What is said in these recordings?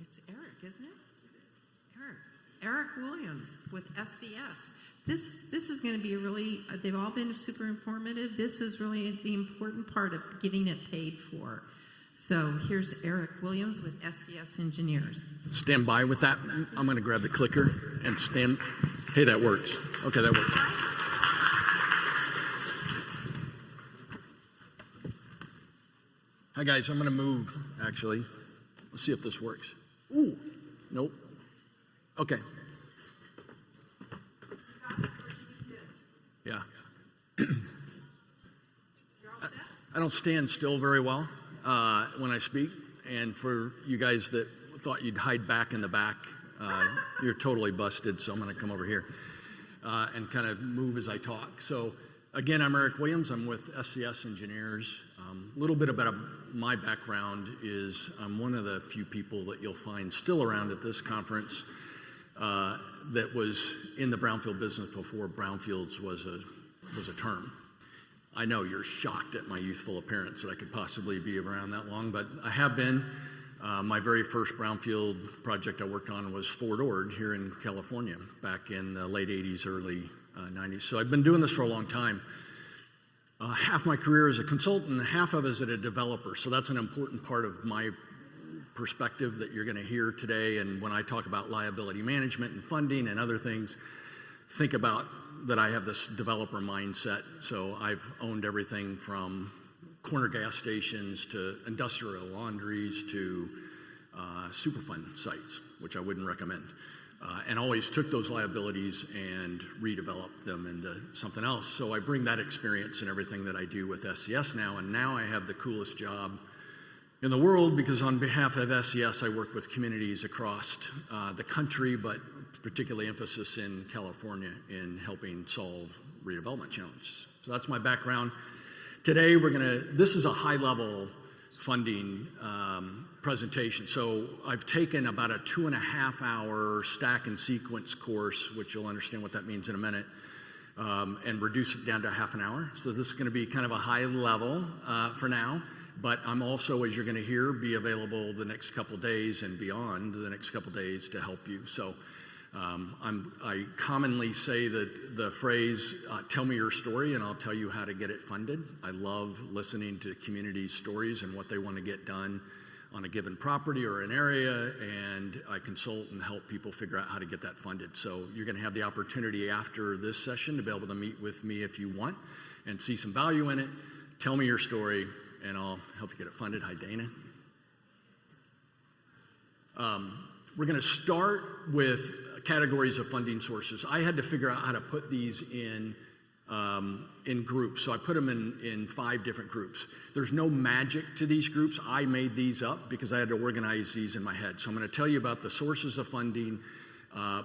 It's Eric, isn't it? Eric Williams with SCS. This is going to be really, they've all been super informative. This is really the important part of getting it paid for. So here's Eric Williams with SCS Engineers. Stand by with that. I'm going to grab the clicker and stand. Hey, that works. Okay, that works. Hi, guys. I'm going to move, actually. Let's see if this works. Ooh, nope. Okay. Yeah. I don't stand still very well when I speak. And for you guys that thought you'd hide back in the back, you're totally busted. So I'm going to come over here and kind of move as I talk. So again, I'm Eric Williams. I'm with SCS Engineers. A little bit about my background is I'm one of the few people that you'll find still around at this conference that was in the Brownfield business before Brownfields was a term. I know you're shocked at my youthful appearance that I could possibly be around that long, but I have been. My very first Brownfield project I worked on was Fort Ord here in California back in the late 80s, early 90s. So I've been doing this for a long time. Half my career as a consultant, half of it as a developer. So that's an important part of my perspective that you're going to hear today. And when I talk about liability management and funding and other things, think about that I have this developer mindset. So I've owned everything from corner gas stations to industrial laundries to Superfund sites, which I wouldn't recommend. And always took those liabilities and redeveloped them into something else. So I bring that experience in everything that I do with SCS now. And now I have the coolest job in the world because on behalf of SCS, I work with communities across the country, but particularly emphasis in California in helping solve redevelopment challenges. So that's my background. Today, this is a high-level funding presentation. So I've taken about a 2.5-hour stack and sequence course, which you'll understand what that means in a minute, and reduced it down to half an hour. So this is going to be kind of a high level for now, but I'm also, as you're going to hear, be available the next couple days and beyond the next couple days to help you. So I commonly say that the phrase, tell me your story and I'll tell you how to get it funded. I love listening to community stories and what they want to get done on a given property or an area, and I consult and help people figure out how to get that funded. So you're going to have the opportunity after this session to be able to meet with me if you want and see some value in it. Tell me your story and I'll help you get it funded. Hi, Dana. We're going to start with categories of funding sources. I had to figure out how to put these in groups, so I put them in 5 different groups. There's no magic to these groups. I made these up because I had to organize these in my head. So I'm going to tell you about the sources of funding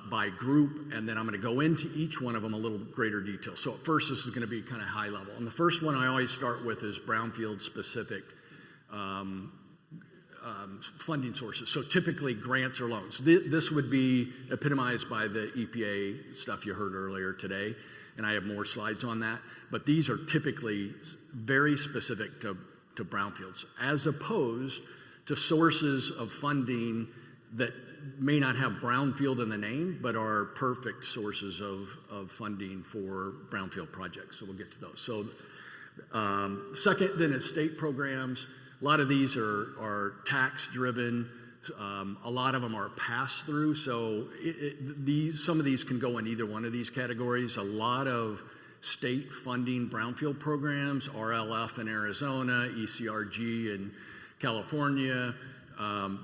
by group, and then I'm going to go into each one of them a little greater detail. So at first, this is going to be kind of high level. And the first one I always start with is Brownfield specific funding sources. So typically grants or loans. This would be epitomized by the EPA stuff you heard earlier today, and I have more slides on that. But these are typically very specific to brownfields, as opposed to sources of funding that may not have brownfield in the name, but are perfect sources of funding for brownfield projects. So we'll get to those. So second, then is state programs. A lot of these are tax-driven. A lot of them are pass-through. So some of these can go in either one of these categories. A lot of state funding brownfield programs, RLF in Arizona, ECRG in California.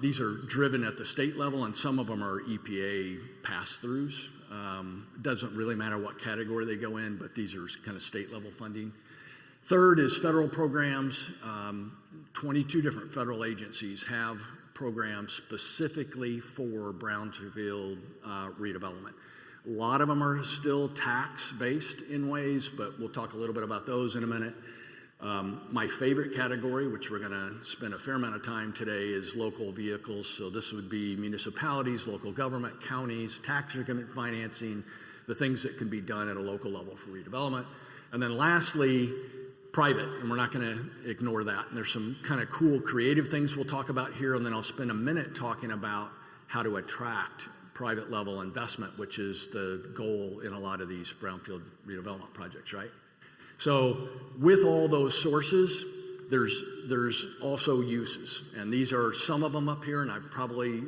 These are driven at the state level, and some of them are EPA pass-throughs. Doesn't really matter what category they go in, but these are kind of state-level funding. Third is federal programs. 22 different federal agencies have programs specifically for brownfield redevelopment. A lot of them are still tax-based in ways, but we'll talk a little bit about those in a minute. My favorite category, which we're going to spend a fair amount of time today, is local vehicles. So this would be municipalities, local government, counties, tax increment financing, the things that can be done at a local level for redevelopment. And then lastly, private, and we're not going to ignore that. And there's some kind of cool creative things we'll talk about here, and then I'll spend a minute talking about how to attract private level investment, which is the goal in a lot of these brownfield redevelopment projects, right? So with all those sources, there's also uses, and these are some of them up here, and I probably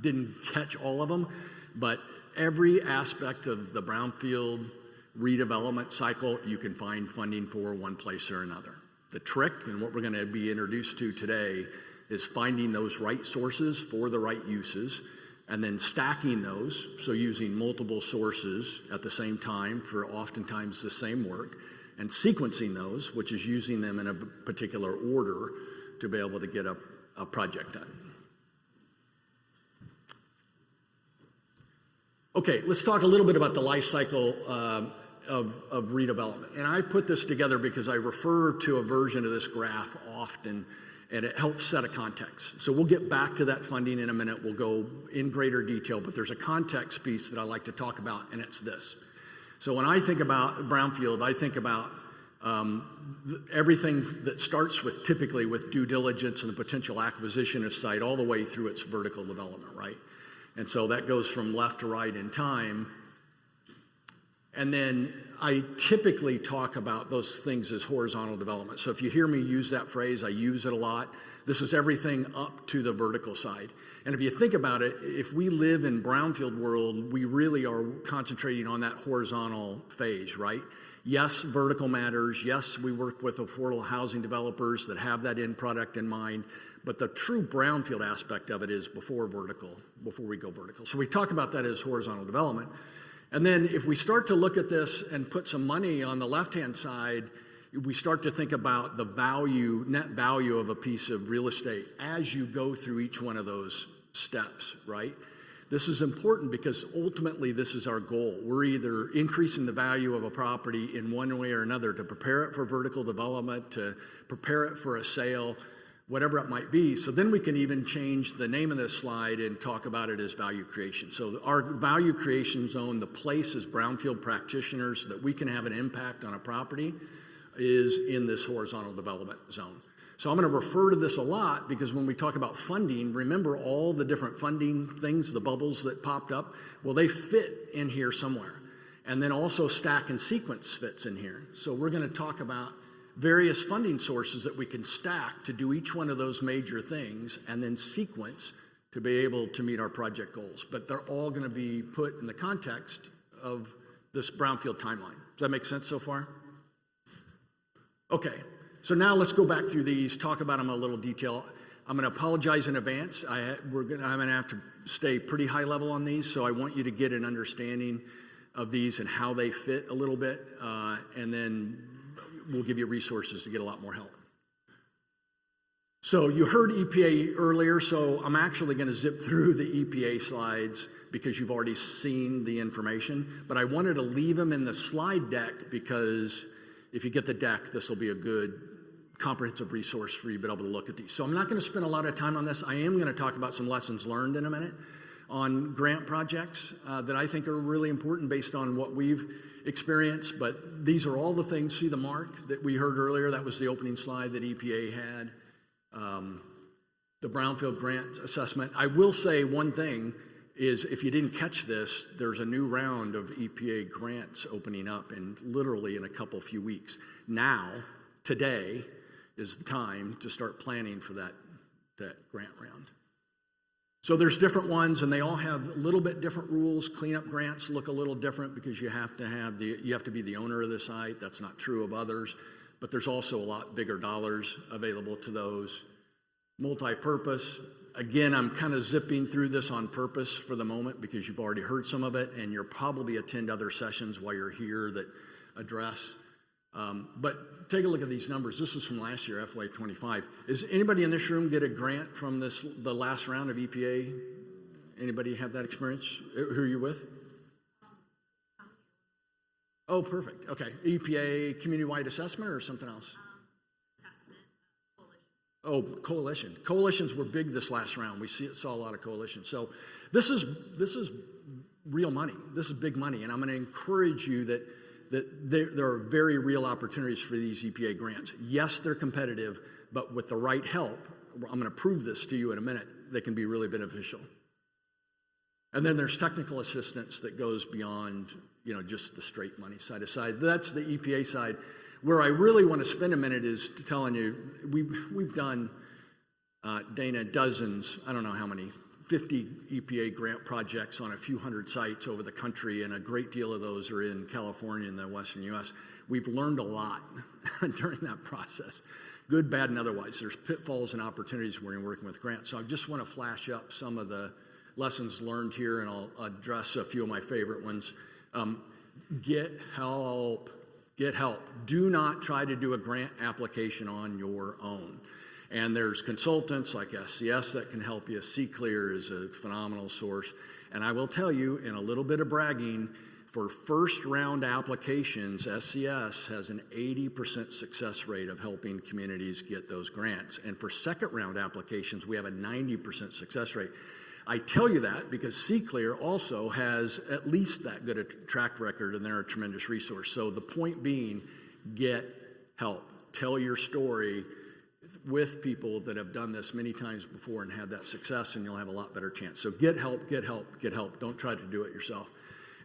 didn't catch all of them, but every aspect of the brownfield redevelopment cycle you can find funding for one place or another. The trick, and what we're going to be introduced to today, is finding those right sources for the right uses and then stacking those, so using multiple sources at the same time for oftentimes the same work, and sequencing those, which is using them in a particular order to be able to get a project done. Okay, let's talk a little bit about the life cycle of redevelopment. And I put this together because I refer to a version of this graph often, and it helps set a context. So we'll get back to that funding in a minute. We'll go in greater detail, but there's a context piece that I like to talk about, and it's this. So when I think about brownfield, I think about everything that starts with typically with due diligence and the potential acquisition of site all the way through its vertical development, right? And so that goes from left to right in time. And then I typically talk about those things as horizontal development. So if you hear me use that phrase, I use it a lot. This is everything up to the vertical side. And if you think about it, if we live in brownfield world, we really are concentrating on that horizontal phase, right? Yes, vertical matters. Yes, we work with affordable housing developers that have that end product in mind. But the true brownfield aspect of it is before we go vertical. So we talk about that as horizontal development. And then if we start to look at this and put some money on the left-hand side, we start to think about the value, net value of a piece of real estate as you go through each one of those steps, right? This is important because ultimately this is our goal. We're either increasing the value of a property in one way or another to prepare it for vertical development, to prepare it for a sale, whatever it might be. So then we can even change the name of this slide and talk about it as value creation. So our value creation zone, the place as brownfield practitioners so that we can have an impact on a property, is in this horizontal development zone. So I'm going to refer to this a lot because when we talk about funding, remember all the different funding things, the bubbles that popped up? Well, they fit in here somewhere. And then also stack and sequence fits in here. So we're going to talk about various funding sources that we can stack to do each one of those major things and then sequence to be able to meet our project goals. But they're all going to be put in the context of this brownfield timeline. Does that make sense so far? Okay, so now let's go back through these, talk about them in a little detail. I'm going to apologize in advance. I'm going to have to stay pretty high level on these, so I want you to get an understanding of these and how they fit a little bit, and then we'll give you resources to get a lot more help. So you heard EPA earlier, so I'm actually going to zip through the EPA slides because you've already seen the information, but I wanted to leave them in the slide deck because if you get the deck, this will be a good comprehensive resource for you to be able to look at these. So I'm not going to spend a lot of time on this. I am going to talk about some lessons learned in a minute on grant projects that I think are really important based on what we've experienced, but these are all the things. See the mark that we heard earlier? That was the opening slide that EPA had. The Brownfield grant assessment. I will say one thing is if you didn't catch this, there's a new round of EPA grants opening up literally in a few weeks. Now, today is the time to start planning for that grant round. So there's different ones, and they all have a little bit different rules. Cleanup grants look a little different because you have to be the owner of the site. That's not true of others, but there's also a lot bigger dollars available to those. Multi-purpose. Again, I'm kind of zipping through this on purpose for the moment because you've already heard some of it, and you'll probably attend other sessions while you're here that address. But take a look at these numbers. This is from last year, FY25. Is anybody in this room get a grant from the last round of EPA? Anybody have that experience? Who are you with? Oh, perfect. Okay. EPA community-wide assessment or something else? Assessment, coalition. Oh, coalition. Coalitions were big this last round. We saw a lot of coalitions. So this is real money. This is big money, and I'm going to encourage you that that there are very real opportunities for these EPA grants. Yes, they're competitive, but with the right help, I'm going to prove this to you in a minute, they can be really beneficial. And then there's technical assistance that goes beyond, just the straight money side aside. That's the EPA side. Where I really want to spend a minute is telling you, we've done, Dana, dozens, I don't know how many, 50 EPA grant projects on a few hundred sites over the country, and a great deal of those are in California and the Western U.S. We've learned a lot during that process, good, bad, and otherwise. There's pitfalls and opportunities when you're working with grants. So I just want to flash up some of the lessons learned here, and I'll address a few of my favorite ones. Get help. Get help. Do not try to do a grant application on your own. And there's consultants like SCS that can help you. CALRC is a phenomenal source. And I will tell you, in a little bit of bragging, for first round applications, SCS has an 80% success rate of helping communities get those grants. And for second round applications, we have a 90% success rate. I tell you that because CALRC also has at least that good a track record, and they're a tremendous resource. So the point being, get help. Tell your story with people that have done this many times before and had that success, and you'll have a lot better chance. So get help, get help, get help. Don't try to do it yourself.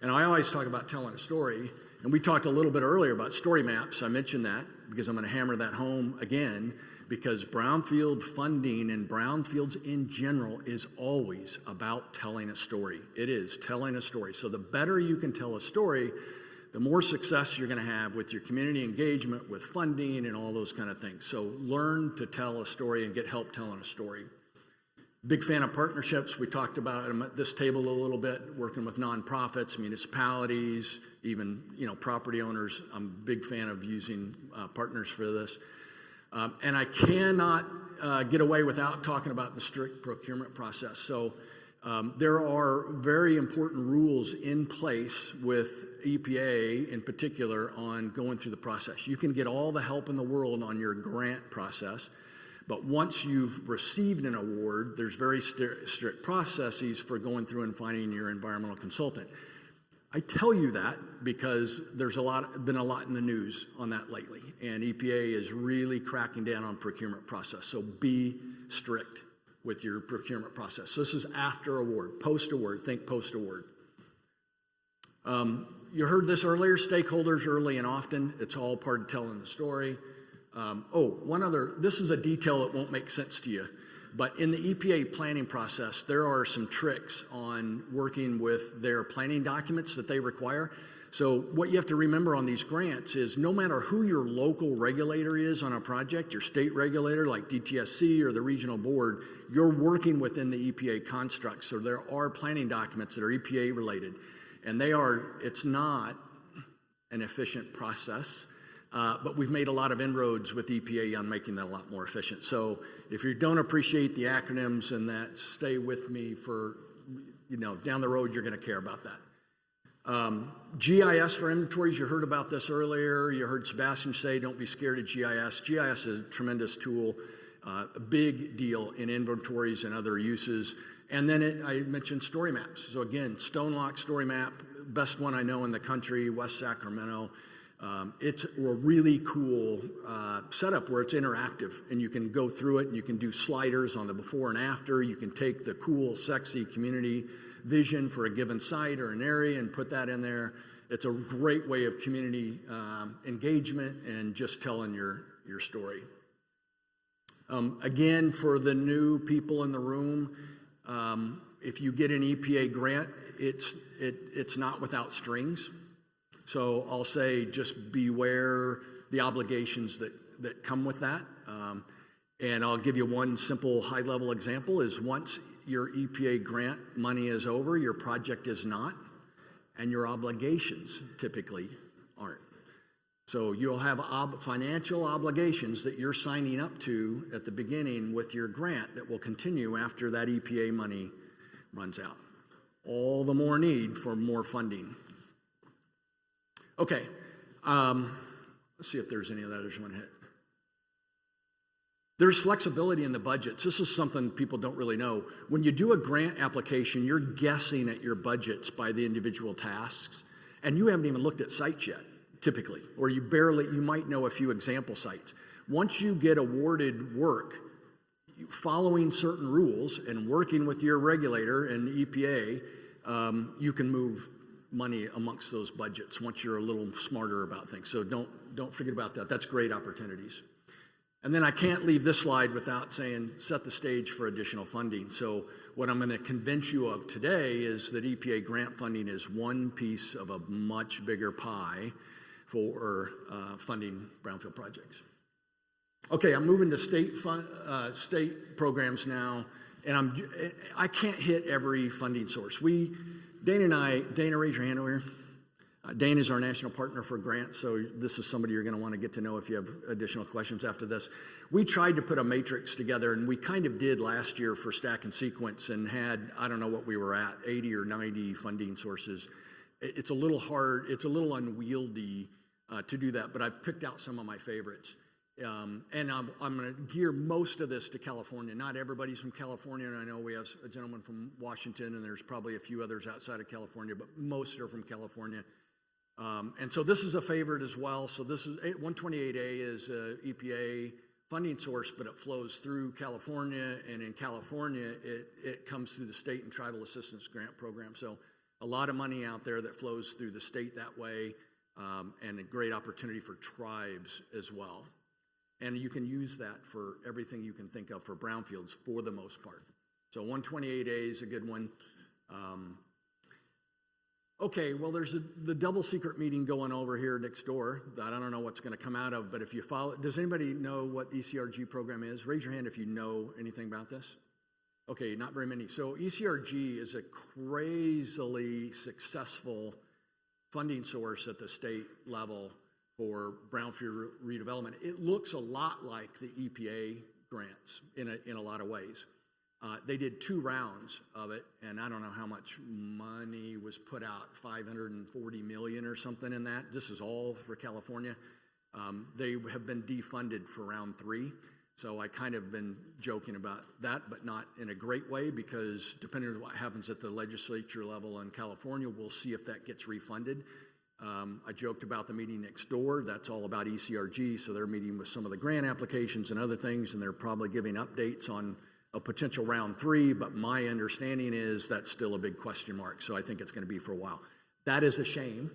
And I always talk about telling a story, and we talked a little bit earlier about story maps. I mentioned that because I'm going to hammer that home again, because brownfield funding and brownfields in general is always about telling a story. It is telling a story. So the better you can tell a story, the more success you're going to have with your community engagement, with funding, and all those kind of things. So learn to tell a story and get help telling a story. Big fan of partnerships. We talked about them at this table a little bit, working with nonprofits, municipalities, even property owners. I'm a big fan of using partners for this. And I cannot get away without talking about the strict procurement process. So there are very important rules in place with EPA in particular on going through the process. You can get all the help in the world on your grant process, but once you've received an award, there's very strict processes for going through and finding your environmental consultant. I tell you that because there's been a lot in the news on that lately, and EPA is really cracking down on procurement process. So be strict with your procurement process. So this is after award, post-award, think post-award. You heard this earlier, stakeholders early and often. It's all part of telling the story. This is a detail that won't make sense to you, but in the EPA planning process, there are some tricks on working with their planning documents that they require. So what you have to remember on these grants is no matter who your local regulator is on a project, your state regulator like DTSC or the regional board, you're working within the EPA construct. So there are planning documents that are EPA related, and it's not an efficient process, but we've made a lot of inroads with EPA on making that a lot more efficient. So if you don't appreciate the acronyms and that, stay with me for, down the road, you're going to care about that. GIS for inventories, you heard about this earlier. You heard Sebastian say, don't be scared of GIS. GIS is a tremendous tool, a big deal in inventories and other uses. And then I mentioned story maps. So again, Stonelock story map, best one I know in the country, West Sacramento. It's a really cool setup where it's interactive, and you can go through it and you can do sliders on the before and after. You can take the cool, sexy community vision for a given site or an area and put that in there. It's a great way of community engagement and just telling your story. Again, for the new people in the room, if you get an EPA grant, it's not without strings. So I'll say just beware the obligations that come with that. And I'll give you one simple high-level example is once your EPA grant money is over, your project is not, and your obligations typically aren't. So you'll have financial obligations that you're signing up to at the beginning with your grant that will continue after that EPA money runs out. All the more need for more funding. Okay, let's see if there's any of that others want to hit. There's flexibility in the budgets. This is something people don't really know. When you do a grant application, you're guessing at your budgets by the individual tasks, and you haven't even looked at sites yet. typically, or you might know a few example sites. Once you get awarded work, following certain rules and working with your regulator and the EPA, you can move money amongst those budgets once you're a little smarter about things. So don't forget about that. That's great opportunities. And then I can't leave this slide without saying set the stage for additional funding. So what I'm going to convince you of today is that EPA grant funding is one piece of a much bigger pie for funding brownfield projects. Okay, I'm moving to state programs now, and I can't hit every funding source. Dana, raise your hand over here. Dana is our national partner for grants, so this is somebody you're going to want to get to know if you have additional questions after this. We tried to put a matrix together, and we kind of did last year for Stack and Sequence, and had, I don't know what we were at, 80 or 90 funding sources. It's a little hard, it's a little unwieldy to do that, but I've picked out some of my favorites. And I'm going to gear most of this to California. Not everybody's from California, and I know we have a gentleman from Washington, and there's probably a few others outside of California, but most are from California. And so this is a favorite as well. So this is 128A is EPA funding source, but it flows through California, and in California, it comes through the State and Tribal Assistance Grant Program. So a lot of money out there that flows through the state that way, and a great opportunity for tribes as well. And you can use that for everything you can think of for brownfields for the most part. So 128A is a good one. Okay, well, there's the double secret meeting going over here next door that I don't know what's going to come out of, but if you follow, does anybody know what ECRG program is? Raise your hand if you know anything about this. Okay, not very many. So ECRG is a crazily successful funding source at the state level for brownfield redevelopment. It looks a lot like the EPA grants in a lot of ways. They did 2 rounds of it, and I don't know how much money was put out, 540 million or something in that. This is all for California. They have been defunded for round 3, so I kind of been joking about that, but not in a great way, because depending on what happens at the legislature level in California, we'll see if that gets refunded. I joked about the meeting next door. That's all about ECRG, so they're meeting with some of the grant applications and other things, and they're probably giving updates on a potential round 3, but my understanding is that's still a big question mark, so I think it's going to be for a while. That is a shame.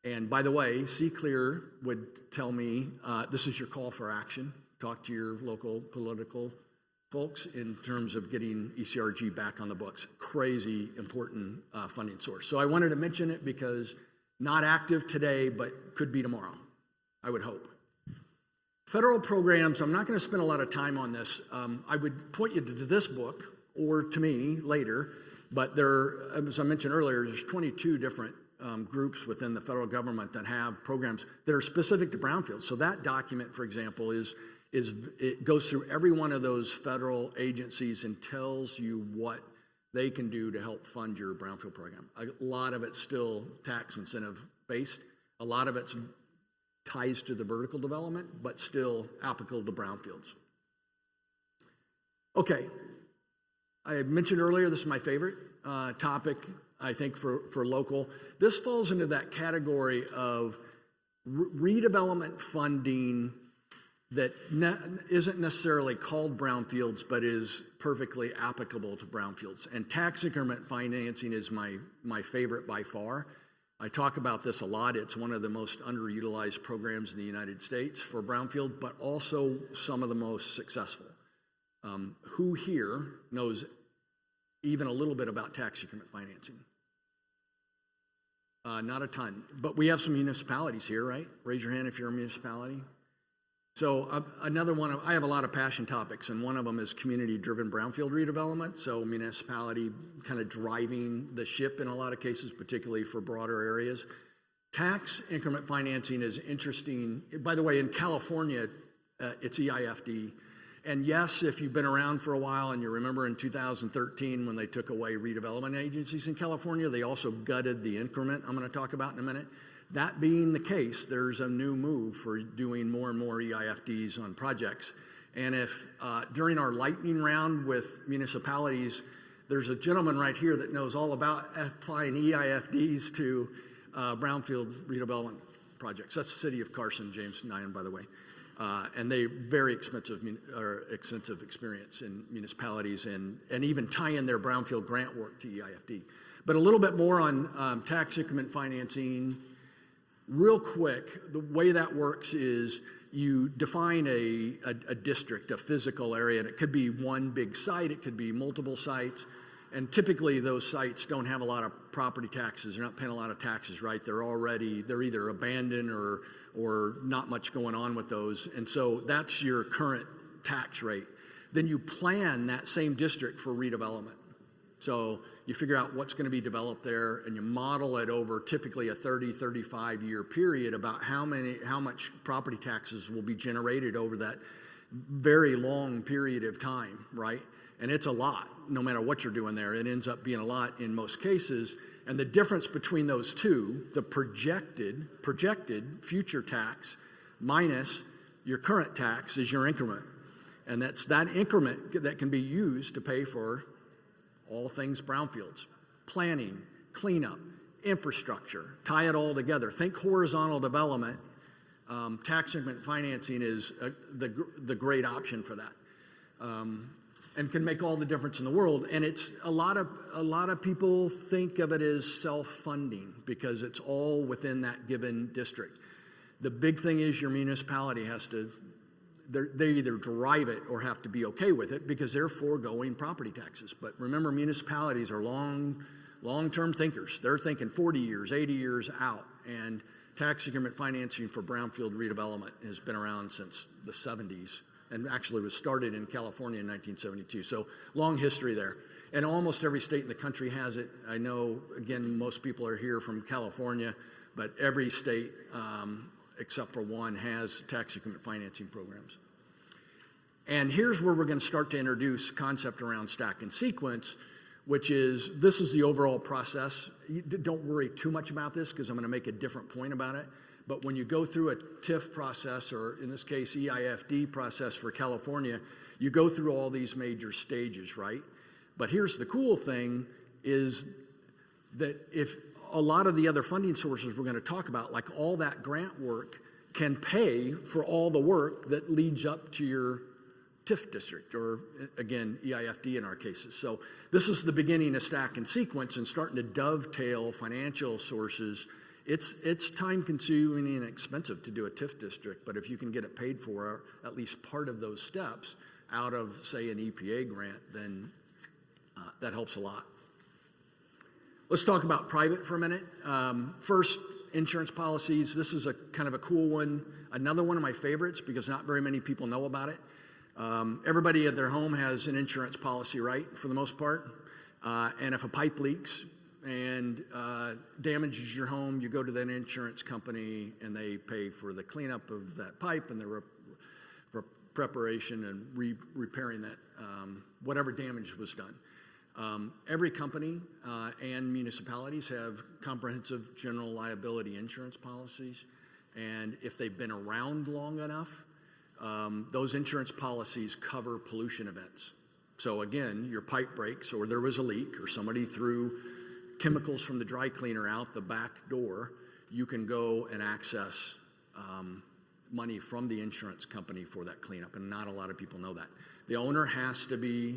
And by the way, CCLEAR would tell me this is your call for action. Talk to your local political folks in terms of getting ECRG back on the books. Crazy important funding source. So I wanted to mention it because not active today, but could be tomorrow, I would hope. Federal programs, I'm not going to spend a lot of time on this. I would point you to this book or to me later, but there, as I mentioned earlier, there's 22 different groups within the federal government that have programs that are specific to brownfields. So that document, for example, it goes through every one of those federal agencies and tells you what they can do to help fund your brownfield program. A lot of it's still tax incentive based. A lot of it's ties to the vertical development, but still applicable to brownfields. Okay, I mentioned earlier, this is my favorite topic, I think, for local. This falls into that category of redevelopment funding that isn't necessarily called brownfields, but is perfectly applicable to brownfields. And tax increment financing is my favorite by far. I talk about this a lot. It's one of the most underutilized programs in the United States for brownfield, but also some of the most successful. Who here knows even a little bit about tax increment financing? Not a ton, but we have some municipalities here, right? Raise your hand if you're a municipality. So another one, I have a lot of passion topics, and one of them is community-driven brownfield redevelopment. So municipality kind of driving the ship in a lot of cases, particularly for broader areas. Tax increment financing is interesting. By the way, in California, it's EIFD. And yes, if you've been around for a while and you remember in 2013 when they took away redevelopment agencies in California, they also gutted the increment I'm going to talk about in a minute. That being the case, there's a new move for doing more and more EIFDs on projects. And if during our lightning round with municipalities, there's a gentleman right here that knows all about applying EIFDs to brownfield redevelopment projects. That's the city of Carson, James Nyan, by the way. And they very extensive experience in municipalities and even tie in their brownfield grant work to EIFD. But a little bit more on tax increment financing. Real quick, the way that works is you define a district, a physical area, and it could be one big site, it could be multiple sites, and typically those sites don't have a lot of property taxes. They're not paying a lot of taxes, right? They're either abandoned or not much going on with those, and so that's your current tax rate. Then you plan that same district for redevelopment. So you figure out what's going to be developed there, and you model it over typically a 30, 35-year period about how much property taxes will be generated over that very long period of time, right? And it's a lot, no matter what you're doing there. It ends up being a lot in most cases. And the difference between those two, the projected future tax minus your current tax, is your increment. And that's that increment that can be used to pay for all things brownfields, planning, cleanup, infrastructure, tie it all together. Think horizontal development. Tax increment financing is the great option for that, and can make all the difference in the world. And it's a lot of people think of it as self-funding because it's all within that given district. The big thing is your municipality has to. They either drive it or have to be okay with it because they're foregoing property taxes. But remember, municipalities are long-term thinkers. They're thinking 40 years, 80 years out. And tax increment financing for brownfield redevelopment has been around since the 70s and actually was started in California in 1972. So long history there. And almost every state in the country has it. I know, again, most people are here from California, but every state except for one has tax increment financing programs. And here's where we're going to start to introduce concept around stack and sequence, which is, this is the overall process. Don't worry too much about this because I'm going to make a different point about it. But when you go through a TIF process, or in this case, EIFD process for California, you go through all these major stages, right? But here's the cool thing is that if a lot of the other funding sources we're going to talk about, like all that grant work, can pay for all the work that leads up to your TIF district, or again, EIFD in our cases. So this is the beginning of stack and sequence and starting to dovetail financial sources. It's time consuming and expensive to do a TIF district, but if you can get it paid for, at least part of those steps out of, say, an EPA grant, then that helps a lot. Let's talk about private for a minute. First, insurance policies. This is a kind of a cool one. Another one of my favorites because not very many people know about it. Everybody at their home has an insurance policy, right, for the most part. And if a pipe leaks and damages your home, you go to that insurance company and they pay for the cleanup of that pipe and the preparation and repairing that, whatever damage was done. Every company and municipalities have comprehensive general liability insurance policies, and if they've been around long enough, those insurance policies cover pollution events. So again, your pipe breaks or there was a leak or somebody threw chemicals from the dry cleaner out the back door, you can go and access money from the insurance company for that cleanup, and not a lot of people know that. The owner has to be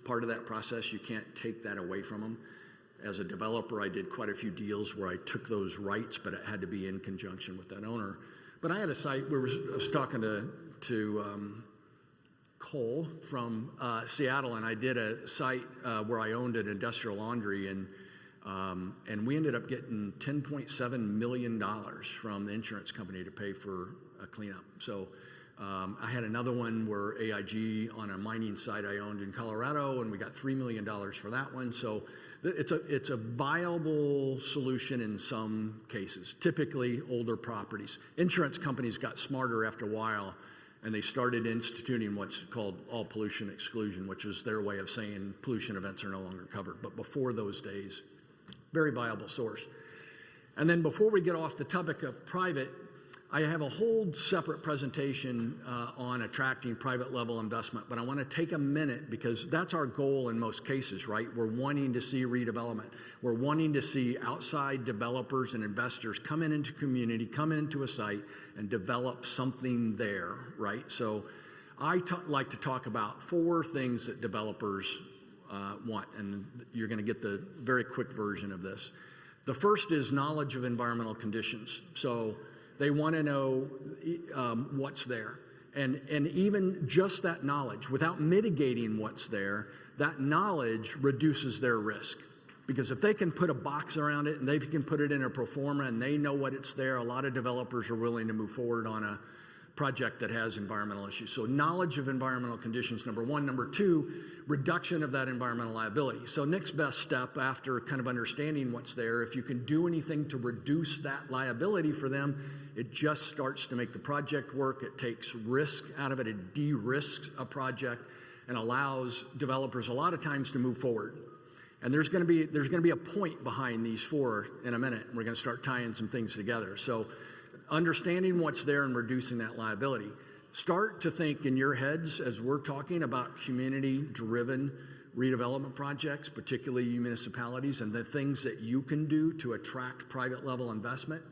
part of that process. You can't take that away from them. As a developer, I did quite a few deals where I took those rights, but it had to be in conjunction with that owner. But I had a site where I was talking to Cole from Seattle, and I did a site where I owned an industrial laundry, and we ended up getting $10.7 million from the insurance company to pay for a cleanup. So I had another one where AIG on a mining site I owned in Colorado, and we got $3 million for that one. So it's a viable solution in some cases, typically older properties. Insurance companies got smarter after a while, and they started instituting what's called all pollution exclusion, which is their way of saying pollution events are no longer covered. But before those days, very viable source. And then before we get off the topic of private, I have a whole separate presentation on attracting private level investment, but I want to take a minute because that's our goal in most cases, right? We're wanting to see redevelopment. We're wanting to see outside developers and investors come into community, come into a site and develop something there, right? So I like to talk about 4 things that developers want, and you're going to get the very quick version of this. The first is knowledge of environmental conditions. So they want to know what's there. And even just that knowledge, without mitigating what's there, that knowledge reduces their risk. Because if they can put a box around it and they can put it in a pro forma and they know what it's there, a lot of developers are willing to move forward on a project that has environmental issues. So knowledge of environmental conditions, number 1. Number 2, reduction of that environmental liability. So next best step after kind of understanding what's there, if you can do anything to reduce that liability for them, it just starts to make the project work. It takes risk out of it. It de-risks a project and allows developers a lot of times to move forward. And there's going to be a point behind these 4 in a minute. And we're going to start tying some things together. So understanding what's there and reducing that liability. Start to think in your heads as we're talking about community-driven redevelopment projects, particularly municipalities, and the things that you can do to attract private-level investment.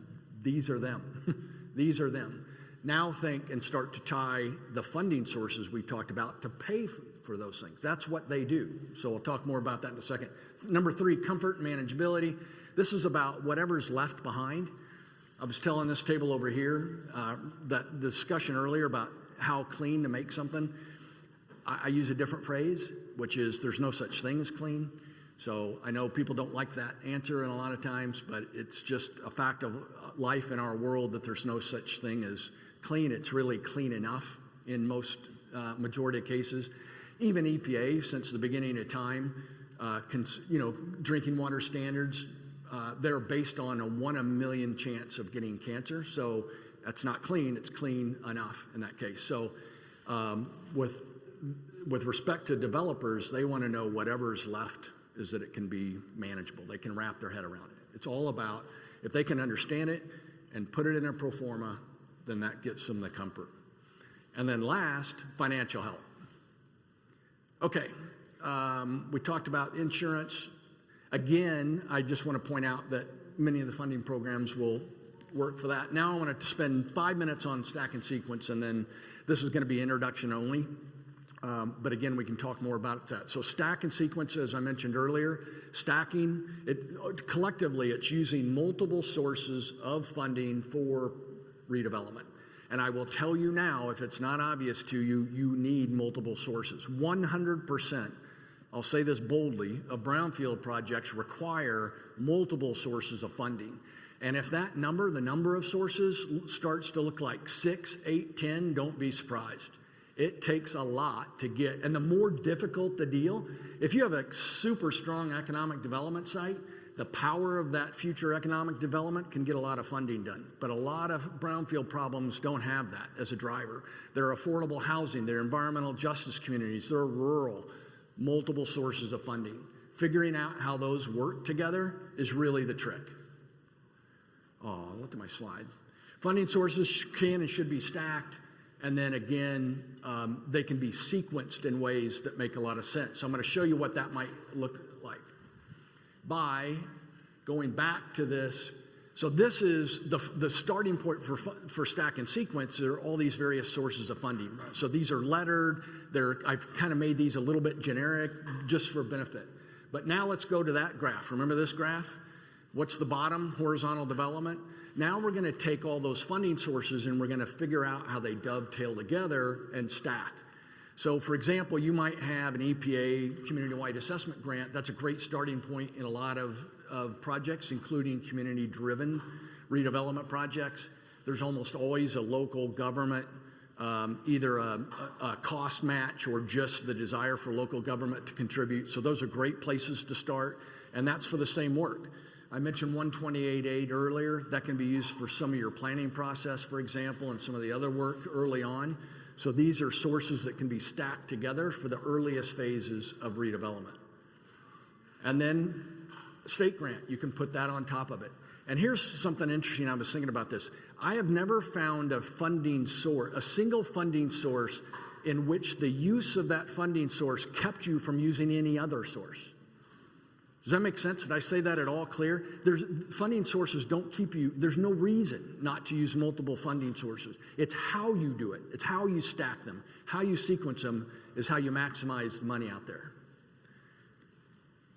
These are them. These are them. Now think and start to tie the funding sources we talked about to pay for those things. That's what they do. So we'll talk more about that in a second. Number 3, comfort and manageability. This is about whatever's left behind. I was telling this table over here, that discussion earlier about how clean to make something. I use a different phrase, which is there's no such thing as clean. So I know people don't like that answer in a lot of times, but it's just a fact of life in our world that there's no such thing as clean. It's really clean enough in most majority of cases. Even EPA, since the beginning of time, drinking water standards, they're based on a 1 in a million chance of getting cancer. So that's not clean. It's clean enough in that case. So with respect to developers, they want to know whatever's left is that it can be manageable. They can wrap their head around it. It's all about if they can understand it and put it in a pro forma, then that gets them the comfort. And then last, financial help. Okay, we talked about insurance. Again, I just want to point out that many of the funding programs will work for that. Now I want to spend 5 minutes on stack and sequence, and then this is going to be introduction only. But again, we can talk more about that. So stack and sequence, as I mentioned earlier, stacking, collectively it's using multiple sources of funding for redevelopment. And I will tell you now, if it's not obvious to you, you need multiple sources. 100%, I'll say this boldly, of brownfield projects require multiple sources of funding. And if that number, the number of sources, starts to look like 6, 8, 10, don't be surprised. It takes a lot to get, and the more difficult the deal, if you have a super strong economic development site, the power of that future economic development can get a lot of funding done. But a lot of brownfield problems don't have that as a driver. They're affordable housing, they're environmental justice communities, they're rural, multiple sources of funding. Figuring out how those work together is really the trick. Oh, look at my slide. Funding sources can and should be stacked. And then again, they can be sequenced in ways that make a lot of sense. So I'm going to show you what that might look like by going back to this. So this is the starting point for stack and sequence. There are all these various sources of funding. So these are lettered. I've kind of made these a little bit generic just for benefit. But now let's go to that graph. Remember this graph? What's the bottom? Horizontal development. Now we're going to take all those funding sources and we're going to figure out how they dovetail together and stack. So for example, you might have an EPA community-wide assessment grant. That's a great starting point in a lot of projects, including community-driven redevelopment projects. There's almost always a local government, either a cost match or just the desire for local government to contribute. So those are great places to start, and that's for the same work. I mentioned 128.8 earlier. That can be used for some of your planning process, for example, and some of the other work early on. So these are sources that can be stacked together for the earliest phases of redevelopment. And then state grant, you can put that on top of it. And here's something interesting. I was thinking about this. I have never found a funding source, a single funding source in which the use of that funding source kept you from using any other source. Does that make sense? Did I say that at all clear? Funding sources don't keep you, there's no reason not to use multiple funding sources. It's how you do it. It's how you stack them. How you sequence them is how you maximize the money out there.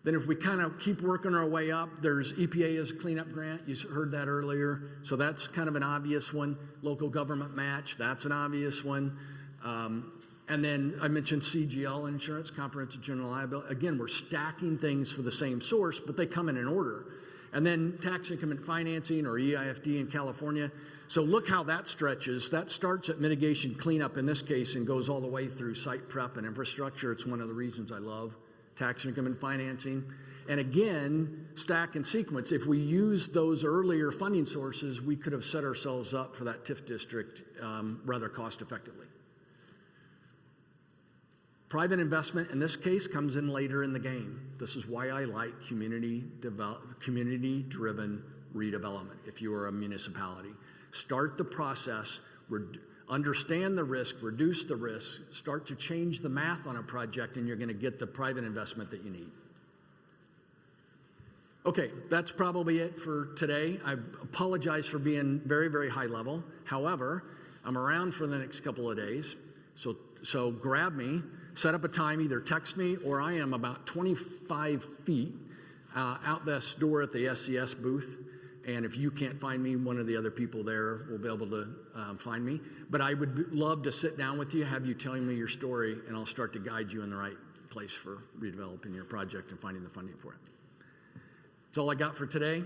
Then if we kind of keep working our way up, there's EPA as a cleanup grant. You heard that earlier. So that's kind of an obvious one. Local government match, that's an obvious one. And then I mentioned CGL insurance, comprehensive general liability. Again, we're stacking things for the same source, but they come in an order. And then tax increment financing, or EIFD in California. So look how that stretches. That starts at mitigation cleanup in this case and goes all the way through site prep and infrastructure. It's one of the reasons I love tax increment financing. And again, stack and sequence. If we use those earlier funding sources, we could have set ourselves up for that TIF district rather cost effectively. Private investment in this case comes in later in the game. This is why I like community-driven redevelopment. If you are a municipality, start the process, understand the risk, reduce the risk, start to change the math on a project, and you're going to get the private investment that you need. Okay, that's probably it for today. I apologize for being very, very high level. However, I'm around for the next couple of days, so grab me. Set up a time, either text me, or I am about 25 feet out this door at the SCS booth. And if you can't find me, one of the other people there will be able to find me. But I would love to sit down with you, have you telling me your story, and I'll start to guide you in the right place for redeveloping your project and finding the funding for it. That's all I got for today.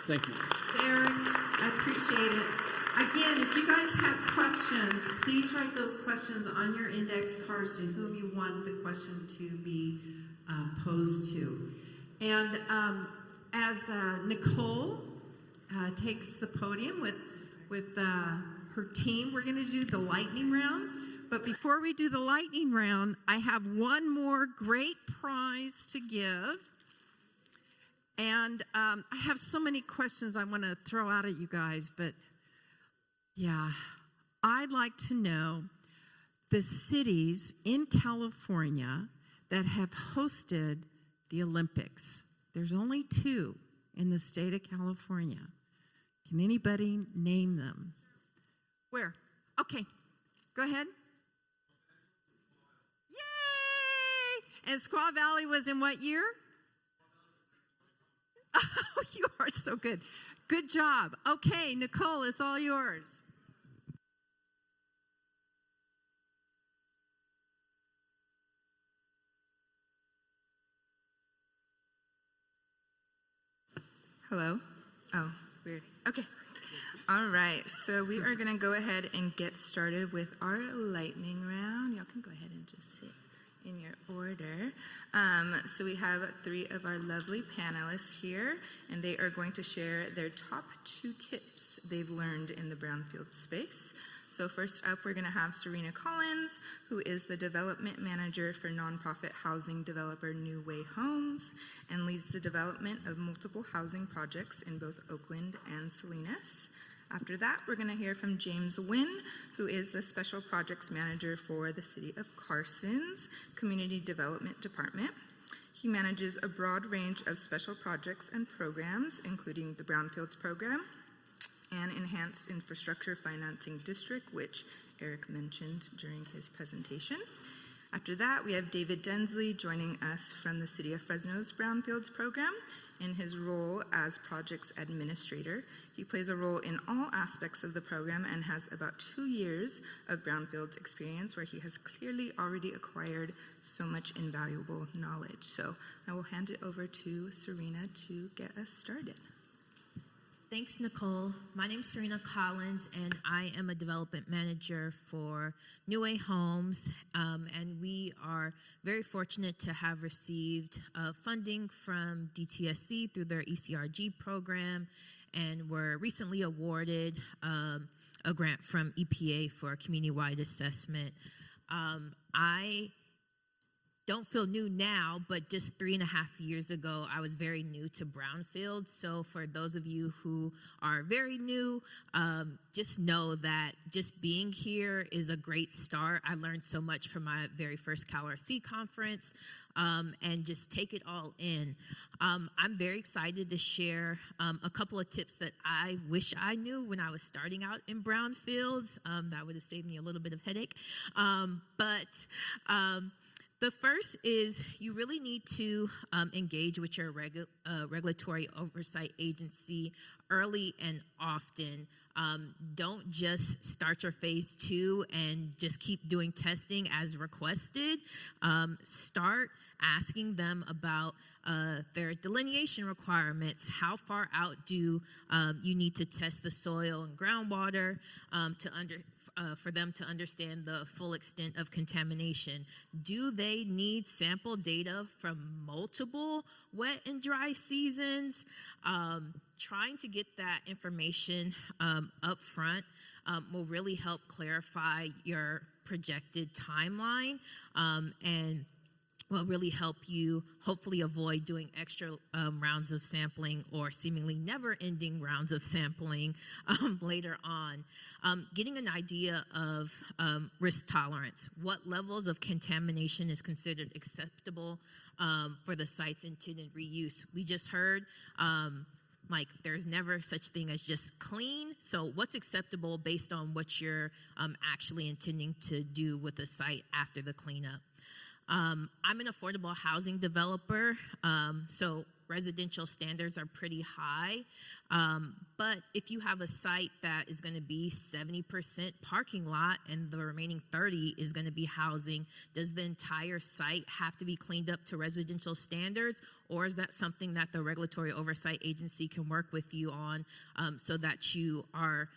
Thank you. Eric, I appreciate it. Again, if you guys have questions, please write those questions on your index cards to whom you want the question to be posed to. And as Nicole takes the podium with her team, we're going to do the lightning round. But before we do the lightning round, I have one more great prize to give. And I have so many questions I want to throw out at you guys, but yeah, I'd like to know the cities in California that have hosted the Olympics. There's only 2 in the state of California. Can anybody name them? Where? Okay, go ahead. Yay! And Squaw Valley was in what year? Oh, you are so good. Good job. Okay, Nicole, it's all yours. Hello? Oh, weird. Okay. All right. So we are going to go ahead and get started with our lightning round. Y'all can go ahead and just sit in your order. So we have 3 of our lovely panelists here, and they are going to share their top 2 tips they've learned in the Brownfield space. So first up, we're going to have Serena Collins, who is the development manager for nonprofit housing developer New Way Homes and leads the development of multiple housing projects in both Oakland and Salinas. After that, we're going to hear from James Wynn, who is the special projects manager for the City of Carson's Community Development Department. He manages a broad range of special projects and programs, including the Brownfields program and Enhanced Infrastructure Financing District, which Eric mentioned during his presentation. After that, we have David Densley joining us from the City of Fresno's Brownfields program in his role as projects administrator. He plays a role in all aspects of the program and has about 2 years of Brownfields experience where he has clearly already acquired so much invaluable knowledge. So I will hand it over to Serena to get us started. Thanks, Nicole. My name is Serena Collins, and I am a development manager for New Way Homes, and we are very fortunate to have received funding from DTSC through their ECRG program, and were recently awarded a grant from EPA for a community-wide assessment. I don't feel new now, but just 3.5 years ago, I was very new to Brownfield. So for those of you who are very new, just know that just being here is a great start. I learned so much from my very first CALRC conference, and just take it all in. I'm very excited to share a couple of tips that I wish I knew when I was starting out in Brownfields. That would have saved me a little bit of headache. The first is you really need to engage with your regulatory oversight agency early and often. Don't just start your phase 2 and just keep doing testing as requested. Start asking them about their delineation requirements. How far out do you need to test the soil and groundwater for them to understand the full extent of contamination? Do they need sample data from multiple wet and dry seasons? Trying to get that information up front will really help clarify your projected timeline, and will really help you hopefully avoid doing extra rounds of sampling or seemingly never-ending rounds of sampling later on. Getting an idea of risk tolerance. What levels of contamination is considered acceptable for the site's intended reuse? We just heard like there's never such thing as just clean. So what's acceptable based on what you're actually intending to do with the site after the cleanup? I'm an affordable housing developer, so residential standards are pretty high. But if you have a site that is going to be 70% parking lot and the remaining 30 is going to be housing, does the entire site have to be cleaned up to residential standards, or is that something that the regulatory oversight agency can work with you on so that you are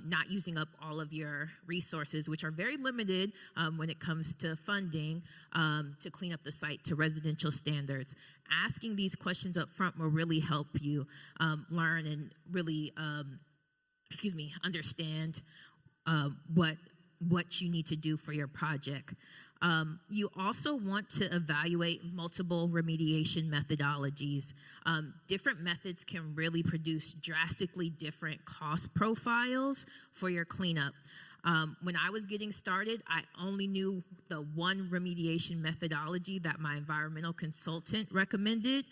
not using up all of your resources, which are very limited when it comes to funding, to clean up the site to residential standards? Asking these questions up front will really help you learn and really, understand what you need to do for your project. You also want to evaluate multiple remediation methodologies. Different methods can really produce drastically different cost profiles for your cleanup. When I was getting started, I only knew the one remediation methodology that my environmental consultant recommended,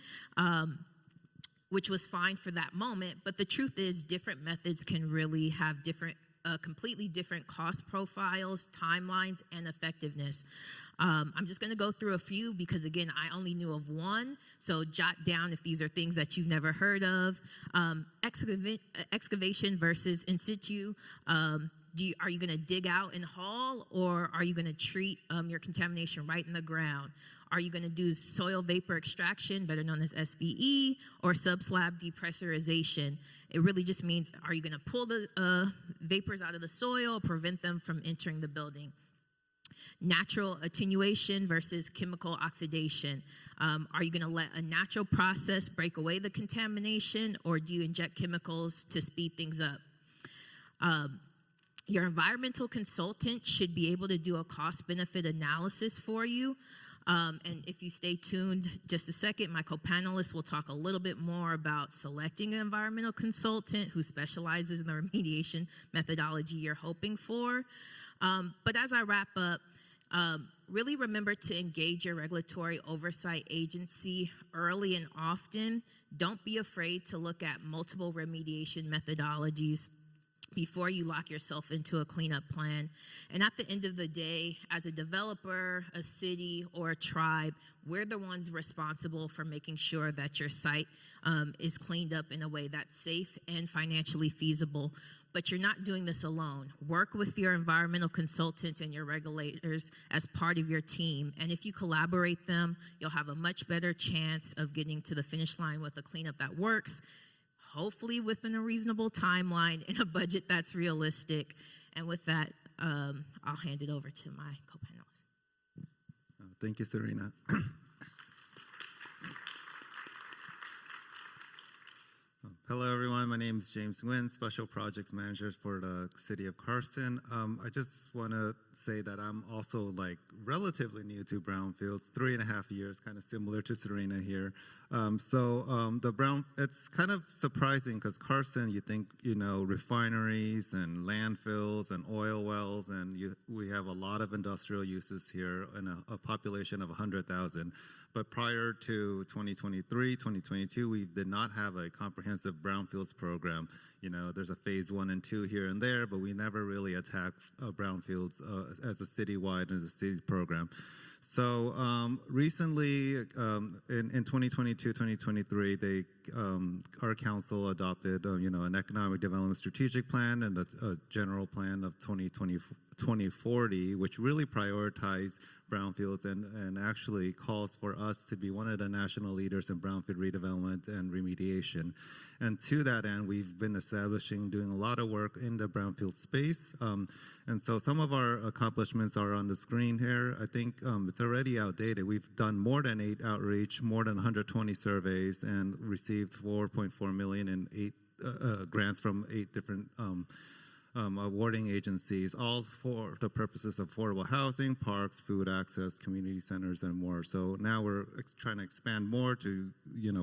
which was fine for that moment. But the truth is, different methods can really have completely different cost profiles, timelines, and effectiveness. I'm just going to go through a few because, again, I only knew of one. So jot down if these are things that you've never heard of. Excavation versus in situ. Are you going to dig out and haul, or are you going to treat your contamination right in the ground? Are you going to do soil vapor extraction, better known as SVE, or subslab depressurization? It really just means, are you going to pull the vapors out of the soil, prevent them from entering the building? Natural attenuation versus chemical oxidation. Are you going to let a natural process break away the contamination, or do you inject chemicals to speed things up? Your environmental consultant should be able to do a cost-benefit analysis for you. And if you stay tuned just a second, my co-panelists will talk a little bit more about selecting an environmental consultant who specializes in the remediation methodology you're hoping for. But as I wrap up, really remember to engage your regulatory oversight agency early and often. Don't be afraid to look at multiple remediation methodologies before you lock yourself into a cleanup plan. And at the end of the day, as a developer, a city, or a tribe, we're the ones responsible for making sure that your site is cleaned up in a way that's safe and financially feasible. But you're not doing this alone. Work with your environmental consultants and your regulators as part of your team. And if you collaborate them, you'll have a much better chance of getting to the finish line with a cleanup that works, hopefully within a reasonable timeline and a budget that's realistic. And with that, I'll hand it over to my co-panelists. Thank you, Serena. Hello, everyone. My name is James Nguyen, Special Projects Manager for the City of Carson. I just want to say that I'm also like relatively new to Brownfields, 3.5 years, kind of similar to Serena here. It's kind of surprising because Carson, you think, refineries and landfills and oil wells, and we have a lot of industrial uses here and a population of 100,000. But prior to 2023, 2022, we did not have a comprehensive brownfields program. There's a phase 1 and 2 here and there, but we never really attacked brownfields as a citywide, as a city program. So recently, in 2022, 2023, our council adopted, an economic development strategic plan and a general plan of 2040, which really prioritized brownfields and actually calls for us to be one of the national leaders in brownfield redevelopment and remediation. And to that end, we've been doing a lot of work in the brownfield space. And so some of our accomplishments are on the screen here. I think it's already outdated. We've done more than 8 outreach, more than 120 surveys, and received $4.4 million in 8 grants from 8 different awarding agencies, all for the purposes of affordable housing, parks, food access, community centers, and more. So now we're trying to expand more to,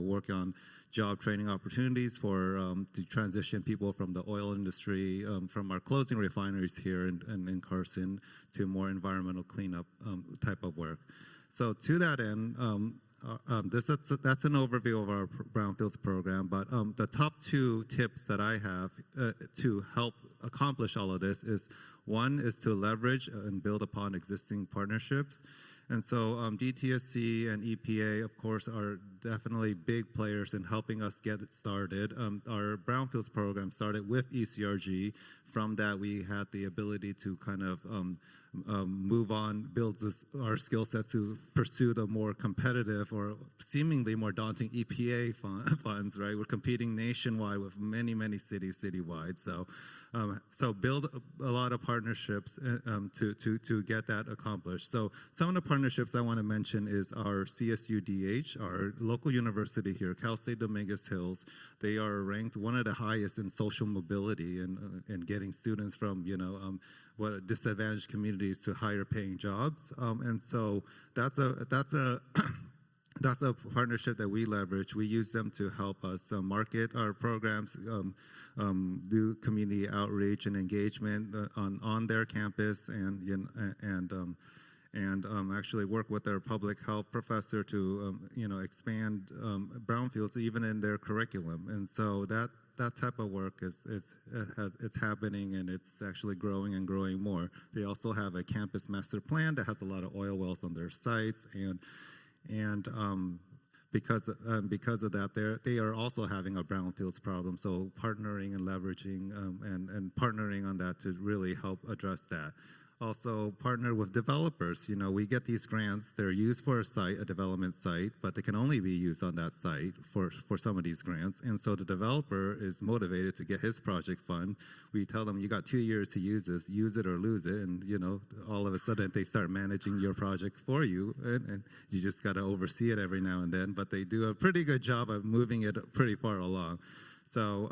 work on job training opportunities to transition people from the oil industry, from our closing refineries here in Carson, to more environmental cleanup type of work. So to that end, that's an overview of our Brownfields program, but the top 2 tips that I have to help accomplish all of this is, one is to leverage and build upon existing partnerships. And so DTSC and EPA, of course, are definitely big players in helping us get it started. Our Brownfields program started with ECRG. From that, we had the ability to kind of move on, build our skill sets to pursue the more competitive or seemingly more daunting EPA funds, right? We're competing nationwide with many, many cities citywide. So build a lot of partnerships to get that accomplished. So some of the partnerships I want to mention is our CSUDH, our local university here, Cal State Dominguez Hills. They are ranked one of the highest in social mobility and getting students from, disadvantaged communities to higher paying jobs. And so that's a partnership that we leverage. We use them to help us market our programs, do community outreach and engagement on their campus, and actually work with their public health professor to expand brownfields even in their curriculum. And so that type of work it's happening, and it's actually growing and growing more. They also have a campus master plan that has a lot of oil wells on their sites, and because of that, they are also having a brownfields problem. So partnering and leveraging and partnering on that to really help address that. Also partner with developers. We get these grants. They're used for a development site, but they can only be used on that site for some of these grants. And so the developer is motivated to get his project fund. We tell them, you got 2 years to use this, use it or lose it. And, all of a sudden they start managing your project for you, and you just got to oversee it every now and then. But they do a pretty good job of moving it pretty far along. So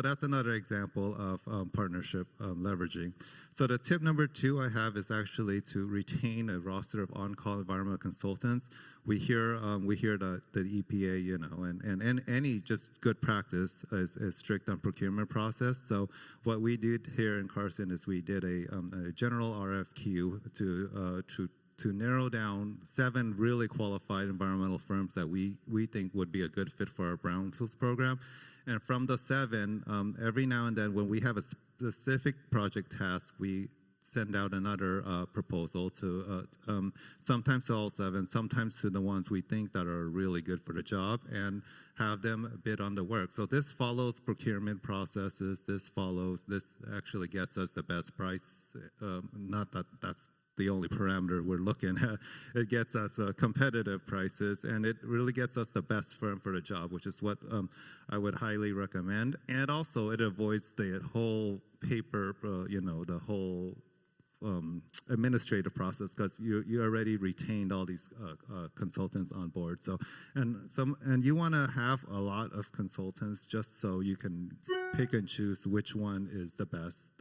that's another example of partnership leveraging. So the tip number 2 I have is actually to retain a roster of on-call environmental consultants. We hear the EPA, and any just good practice is strict on procurement process. So what we did here in Carson is we did a general RFQ to narrow down 7 really qualified environmental firms that we think would be a good fit for our Brownfields program. And from the 7, every now and then when we have a specific project task, we send out another proposal to sometimes to all 7, sometimes to the ones we think that are really good for the job, and have them bid on the work. So this follows procurement processes. This actually gets us the best price. Not that that's the only parameter we're looking at. It gets us competitive prices, and it really gets us the best firm for the job, which is what I would highly recommend. And also it avoids the whole paper, the whole administrative process, because you already retained all these consultants on board. So and you want to have a lot of consultants just so you can pick and choose which one is the best.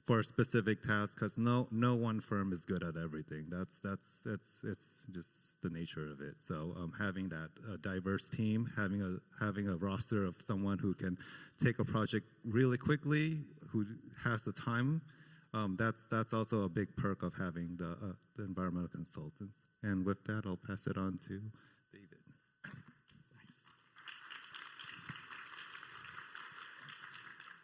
for a specific task, because no one firm is good at everything. That's it's just the nature of it. So having that diverse team, having a roster of someone who can take a project really quickly, who has the time, that's also a big perk of having the environmental consultants. And with that, I'll pass it on to David.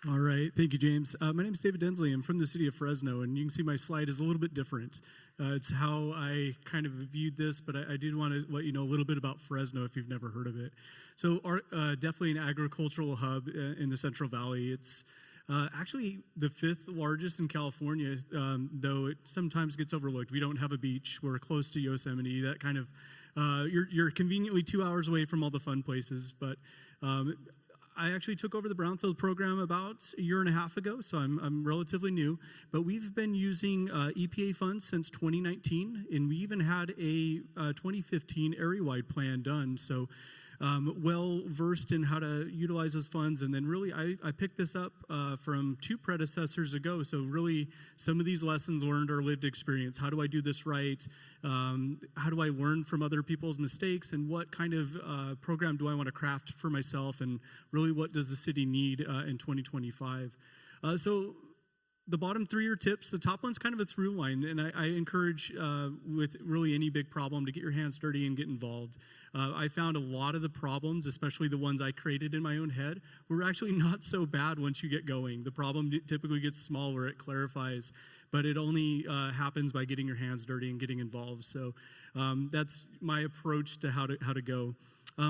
All right, thank you, James. My name is David Densley. I'm from the city of Fresno, and you can see my slide is a little bit different. It's how I kind of viewed this, but I did want to let you know a little bit about Fresno if you've never heard of it. So definitely an agricultural hub in the Central Valley. It's actually the 5th largest in California, though it sometimes gets overlooked. We don't have a beach. We're close to Yosemite. That kind of, you're conveniently 2 hours away from all the fun places, but I actually took over the Brownfield program about a year and a half ago, so I'm relatively new. But we've been using EPA funds since 2019, and we even had a 2015 area-wide plan done. So well versed in how to utilize those funds. And then really I picked this up from 2 predecessors ago. So really some of these lessons learned are lived experience. How do I do this right? How do I learn from other people's mistakes? And what kind of program do I want to craft for myself? And really what does the city need in 2025? So the bottom 3 are tips. The top one's kind of a through line, and I encourage with really any big problem to get your hands dirty and get involved. I found a lot of the problems, especially the ones I created in my own head, were actually not so bad once you get going. The problem typically gets smaller, it clarifies, but it only happens by getting your hands dirty and getting involved. So that's my approach to how to go.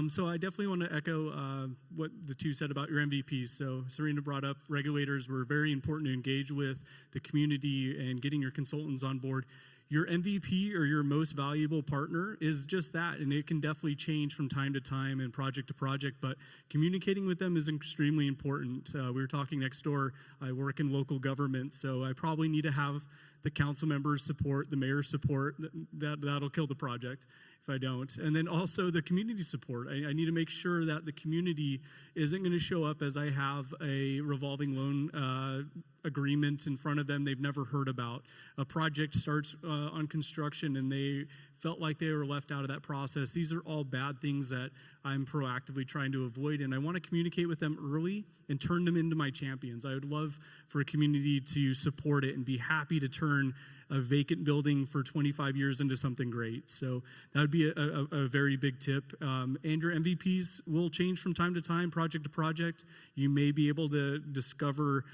So I definitely want to echo what the 2 said about your MVPs. So Serena brought up regulators were very important to engage with, the community, and getting your consultants on board. Your MVP or your most valuable partner is just that, and it can definitely change from time to time and project to project, but communicating with them is extremely important. We were talking next door, I work in local government, so I probably need to have the council members' support, the mayor's support. That'll kill the project if I don't. And then also the community support. I need to make sure that the community isn't going to show up as I have a revolving loan agreement in front of them they've never heard about. A project starts on construction and they felt like they were left out of that process. These are all bad things that I'm proactively trying to avoid, and I want to communicate with them early and turn them into my champions. I would love for a community to support it and be happy to turn a vacant building for 25 years into something great. So that would be a very big tip. And your MVPs will change from time to time, project to project. You may be able to discover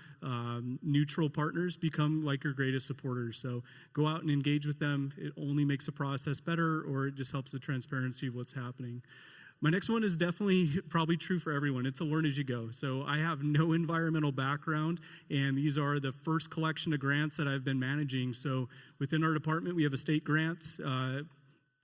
neutral partners, become like your greatest supporters. So go out and engage with them. It only makes the process better, or it just helps the transparency of what's happening. My next one is definitely probably true for everyone. It's a learn as you go. So I have no environmental background, and these are the first collection of grants that I've been managing. So within our department, we have a state grant,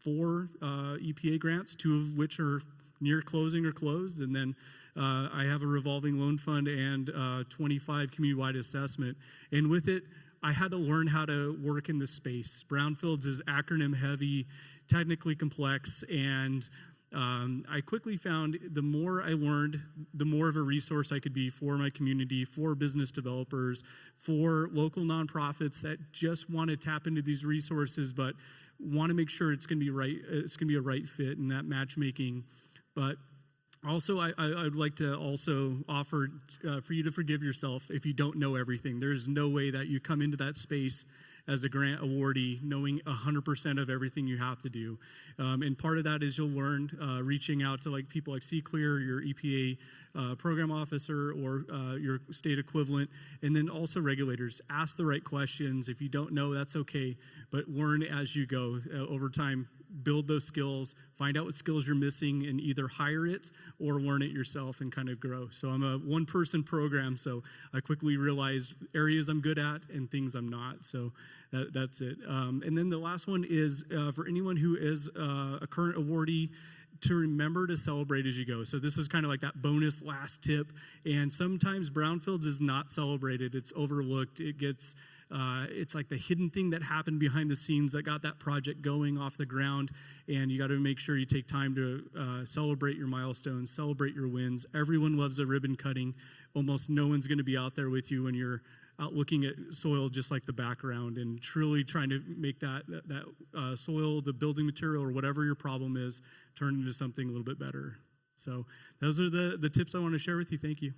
4 EPA grants, 2 of which are near closing or closed, and then I have a revolving loan fund and 25 community-wide assessment. And with it, I had to learn how to work in this space. Brownfields is acronym heavy, technically complex, and I quickly found the more I learned, the more of a resource I could be for my community, for business developers, for local nonprofits that just want to tap into these resources, but want to make sure it's going to be right. It's going to be a right fit in that matchmaking. But also, I would like to also offer for you to forgive yourself if you don't know everything. There's no way that you come into that space as a grant awardee knowing 100% of everything you have to do. And part of that is you'll learn reaching out to like people like CClear, your EPA program officer, or your state equivalent, and then also regulators. Ask the right questions. If you don't know, that's okay, but learn as you go over time. Build those skills, find out what skills you're missing, and either hire it or learn it yourself and kind of grow. So I'm a one-person program, so I quickly realized areas I'm good at and things I'm not. So that's it. And then the last one is for anyone who is a current awardee, to remember to celebrate as you go. So this is kind of like that bonus last tip. And sometimes Brownfields is not celebrated. It's overlooked. It gets it's like the hidden thing that happened behind the scenes that got that project going off the ground, and you got to make sure you take time to celebrate your milestones, celebrate your wins. Everyone loves a ribbon cutting. Almost no one's going to be out there with you when you're out looking at soil just like the background and truly trying to make that soil, the building material, or whatever your problem is, turn into something a little bit better. So those are the tips I want to share with you. Thank you.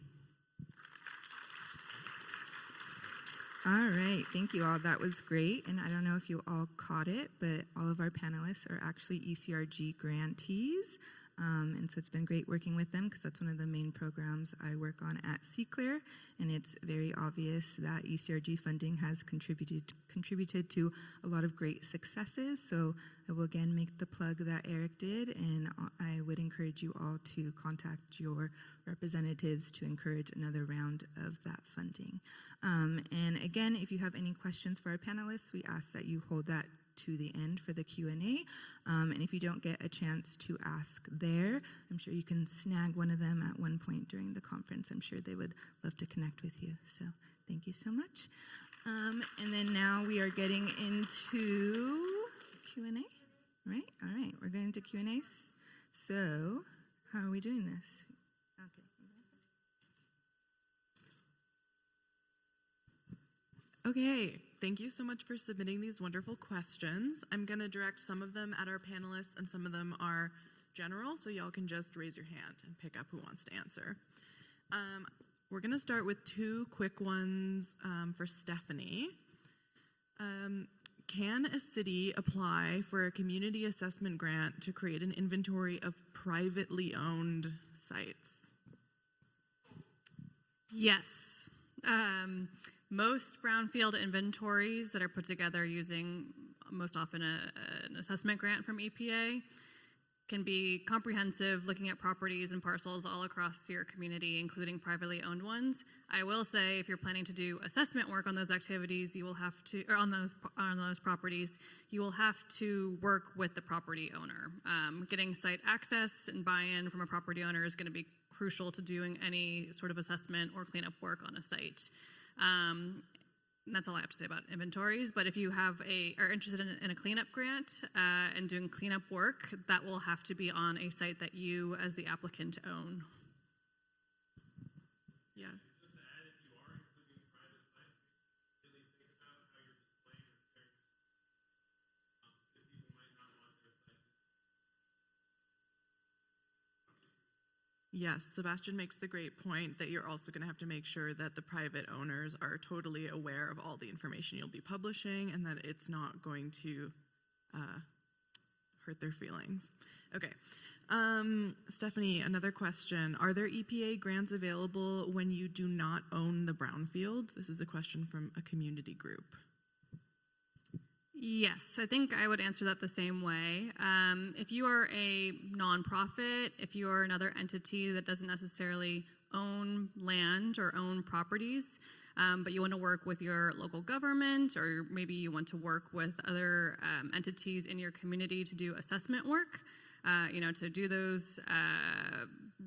All right, thank you all. That was great. And I don't know if you all caught it, but all of our panelists are actually ECRG grantees. And so it's been great working with them because that's one of the main programs I work on at CALRC. And it's very obvious that ECRG funding has contributed to a lot of great successes. So I will again make the plug that Eric did, and I would encourage you all to contact your representatives to encourage another round of that funding. And again, if you have any questions for our panelists, we ask that you hold that to the end for the Q&A. And if you don't get a chance to ask there, I'm sure you can snag one of them at one point during the conference. I'm sure they would love to connect with you. So thank you so much. And then now we are getting into Q&A, right? All right, we're going to Q&As. So how are we doing this? Okay, thank you so much for submitting these wonderful questions. I'm going to direct some of them at our panelists and some of them are general, so y'all can just raise your hand and pick up who wants to answer. We're going to start with two quick ones for Stephanie. Can a city apply for a community assessment grant to create an inventory of privately owned sites? Yes. Most brownfield inventories that are put together using most often an assessment grant from EPA can be comprehensive, looking at properties and parcels all across your community, including privately owned ones. I will say, if you're planning to do assessment work on those activities, you will have to, or on those properties, you will have to work with the property owner. Getting site access and buy-in from a property owner is going to be crucial to doing any sort of assessment or cleanup work on a site. That's all I have to say about inventories. But if you are interested in a cleanup grant and doing cleanup work, that will have to be on a site that you, as the applicant, own. Yeah. Just to add, if you are including private sites, really think about how you're displaying your characters. Because people might not want their site. Yes, Sebastian makes the great point that you're also going to have to make sure that the private owners are totally aware of all the information you'll be publishing and that it's not going to hurt their feelings. Okay. Stephanie, another question. Are there EPA grants available when you do not own the brownfield? This is a question from a community group. Yes, I think I would answer that the same way. If you are a nonprofit, if you are another entity that doesn't necessarily own land or own properties, but you want to work with your local government, or maybe you want to work with other entities in your community to do assessment work, to do those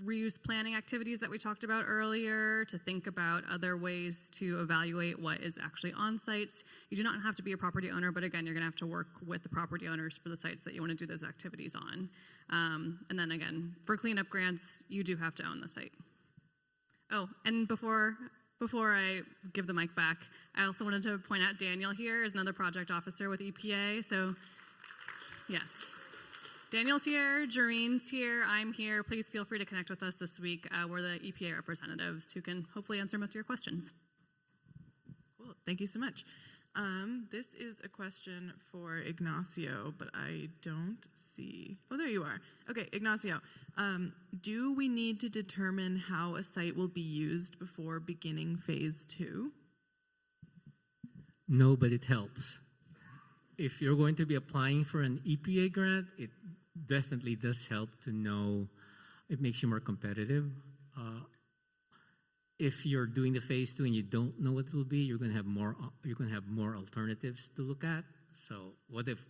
reuse planning activities that we talked about earlier, to think about other ways to evaluate what is actually on sites. You do not have to be a property owner, but again, you're going to have to work with the property owners for the sites that you want to do those activities on. And then again, for cleanup grants, you do have to own the site. Oh, and before I give the mic back, I also wanted to point out Daniel here is another project officer with EPA. So, yes. Daniel's here, Jareen's here, I'm here. Please feel free to connect with us this week. We're the EPA representatives who can hopefully answer most of your questions. Cool, thank you so much. This is a question for Ignacio, but I don't see. Oh, there you are. Okay, Ignacio, do we need to determine how a site will be used before beginning phase 2? No, but it helps. If you're going to be applying for an EPA grant, it definitely does help to know. It makes you more competitive. If you're doing the phase 2 and you don't know what it will be, you're going to have more alternatives to look at. So what if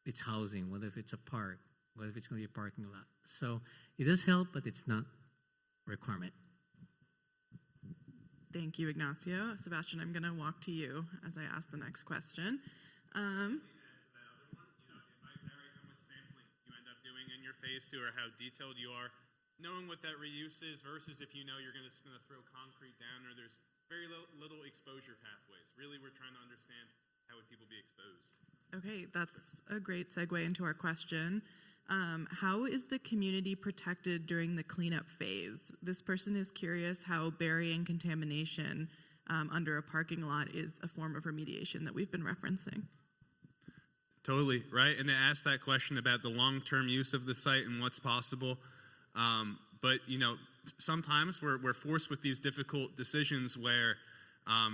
it's housing? What if it's a park? What if it's going to be a parking lot? So it does help, but it's not a requirement. Thank you, Ignacio. Sebastian, I'm going to walk to you as I ask the next question. Phase 2 or how detailed you are, knowing what that reuse is versus if you know you're just going to throw concrete down or there's very little exposure pathways. Really, we're trying to understand how would people be exposed. Okay, that's a great segue into our question. How is the community protected during the cleanup phase? This person is curious how burying contamination under a parking lot is a form of remediation that we've been referencing. Totally, right? And they asked that question about the long-term use of the site and what's possible. But, you know, sometimes we're forced with these difficult decisions where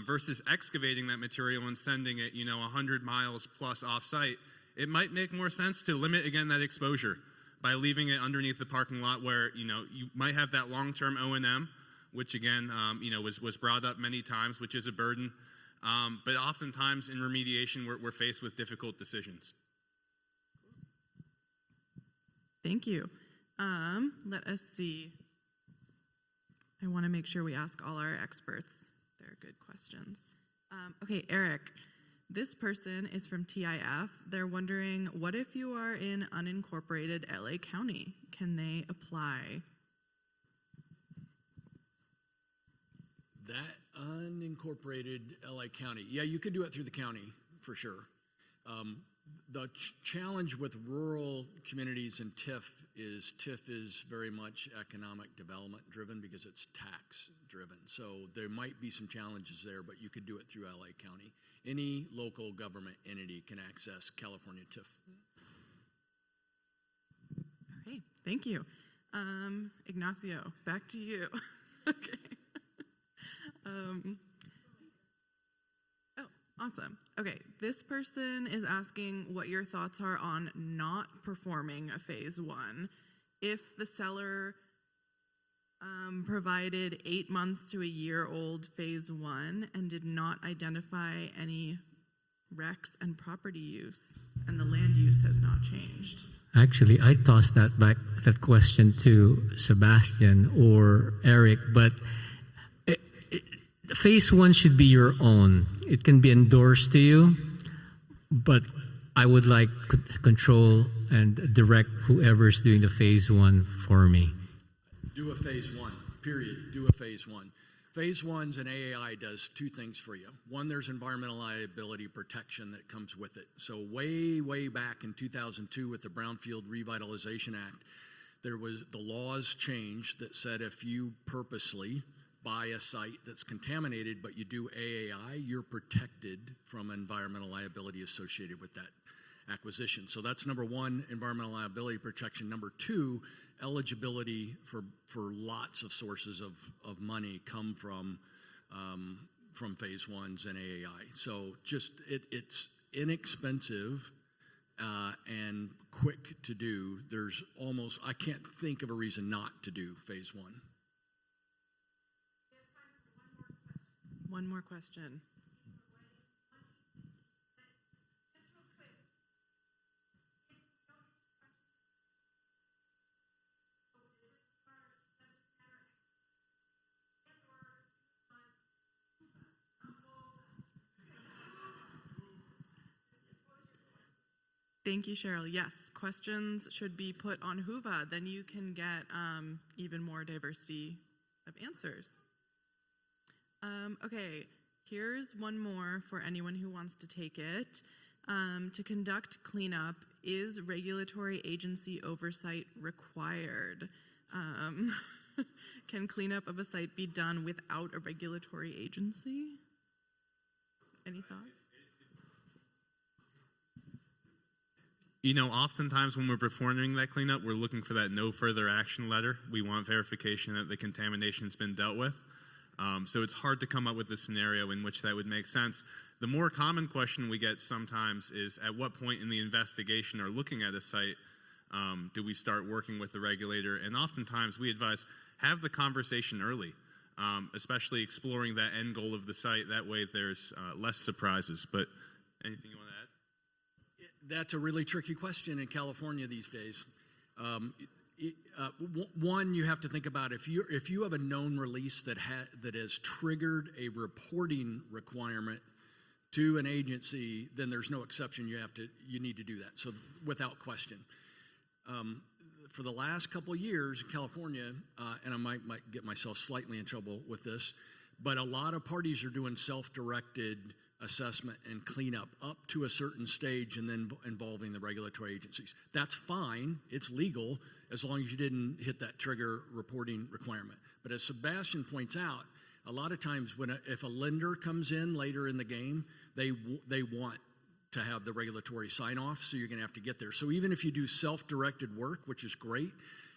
versus excavating that material and sending it, 100 miles plus off-site, it might make more sense to limit, again, that exposure by leaving it underneath the parking lot where, you might have that long-term O&M, which, again, was brought up many times, which is a burden. But oftentimes in remediation, we're faced with difficult decisions. Thank you. Let us see. I want to make sure we ask all our experts. They're good questions. Okay, Eric, this person is from TIF. They're wondering, what if you are in unincorporated LA County? Can they apply? That unincorporated LA County. Yeah, you could do it through the county for sure. The challenge with rural communities and TIF is very much economic development driven because it's tax driven. So there might be some challenges there, but you could do it through LA County. Any local government entity can access California TIF. Okay, thank you. Ignacio, back to you. Okay. Awesome. Okay, this person is asking what your thoughts are on not performing a phase one. If the seller provided 8 months to a year old phase one and did not identify any recs and property use, and the land use has not changed. Actually, I tossed that question to Sebastian or Eric, but phase one should be your own. It can be endorsed to you, but I would like control and direct whoever's doing the phase one for me. Do a phase one, period. Do a phase one. Phase one's an AAI does two things for you. One, there's environmental liability protection that comes with it. So way back in 2002 with the Brownfield Revitalization Act, the laws changed that said if you purposely buy a site that's contaminated, but you do AAI, you're protected from environmental liability associated with that acquisition. So that's number one, environmental liability protection. Number two, eligibility for lots of sources of money come from phase ones and AAI. So just it's inexpensive and quick to do. I can't think of a reason not to do phase one. One more question. Thank you, Cheryl. Yes, questions should be put on Whova. Then you can get even more diversity of answers. Okay, here's one more for anyone who wants to take it. To conduct cleanup, is regulatory agency oversight required? Can cleanup of a site be done without a regulatory agency? Any thoughts? Oftentimes when we're performing that cleanup, we're looking for that no further action letter. We want verification that the contamination's been dealt with. So it's hard to come up with a scenario in which that would make sense. The more common question we get sometimes is, at what point in the investigation or looking at a site do we start working with the regulator? And oftentimes we advise, have the conversation early, especially exploring that end goal of the site. That way there's less surprises. But anything you want to add? That's a really tricky question in California these days. One, you have to think about if you have a known release that has triggered a reporting requirement to an agency, then there's no exception. You need to do that. So without question, for the last couple of years in California, and I might get myself slightly in trouble with this, but a lot of parties are doing self-directed assessment and cleanup up to a certain stage and then involving the regulatory agencies. That's fine. It's legal as long as you didn't hit that trigger reporting requirement. But as Sebastian points out, a lot of times if a lender comes in later in the game, they want to have the regulatory sign-off, so you're going to have to get there. So even if you do self-directed work, which is great,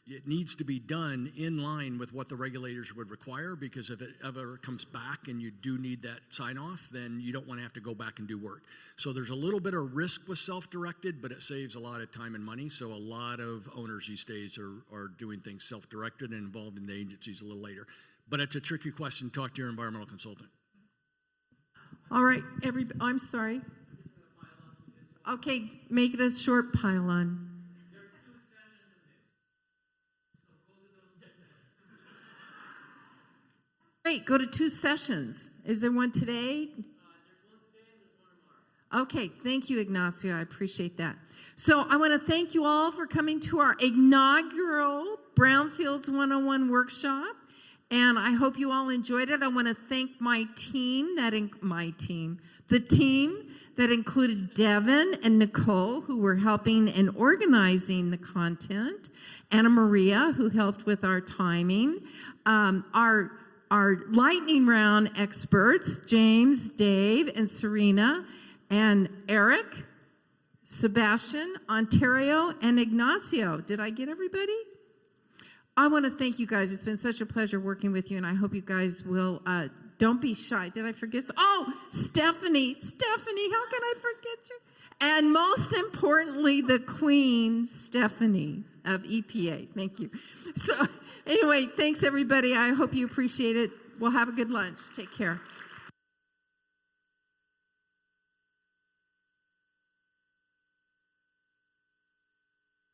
it needs to be done in line with what the regulators would require, because if it ever comes back and you do need that sign-off, then you don't want to have to go back and do work. So there's a little bit of risk with self-directed, but it saves a lot of time and money. So a lot of owners these days are doing things self-directed and involving the agencies a little later. But it's a tricky question. Talk to your environmental consultant. All right, I'm sorry. Okay, make it a short pylon. Great, go to 2 sessions. Is there one today? There's one today and there's one tomorrow. Okay, thank you, Ignacio. I appreciate that. So I want to thank you all for coming to our inaugural Brownfields 101 workshop, and I hope you all enjoyed it. I want to thank the team that included Devin and Nicole, who were helping and organizing the content, Anna Maria, who helped with our timing, our lightning round experts, James, Dave, and Serena, and Eric, Sebastian, Ontario, and Ignacio. Did I get everybody? I want to thank you guys. It's been such a pleasure working with you, and I hope you guys will, don't be shy. Did I forget? Oh, Stephanie, how can I forget you? And most importantly, the Queen, Stephanie of EPA. Thank you. So anyway, thanks everybody. I hope you appreciate it. We'll have a good lunch. Take care.